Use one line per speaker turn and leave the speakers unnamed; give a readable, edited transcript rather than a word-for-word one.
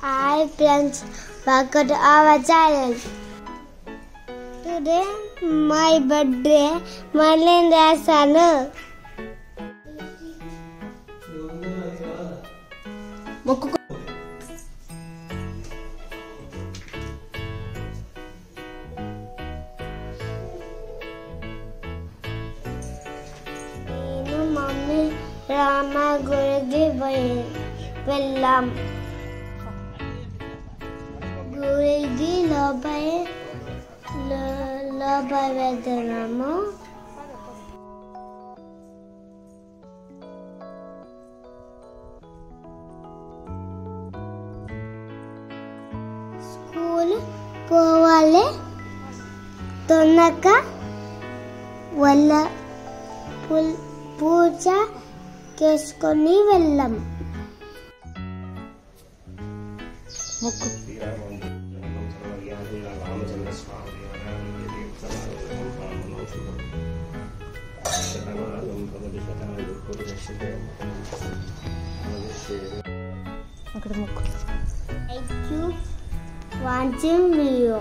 Hi friends, welcome to our channel. Today my birthday, Marlene Rasanu. నేను mummy Rama గుడికి వెళ్ళాం. గుడికి లోపల వెళ్తున్నాము. స్కూల్ పోవాలి, తొందరగా పూజ చేసుకొని వెళ్ళాం. Thank you for watching video.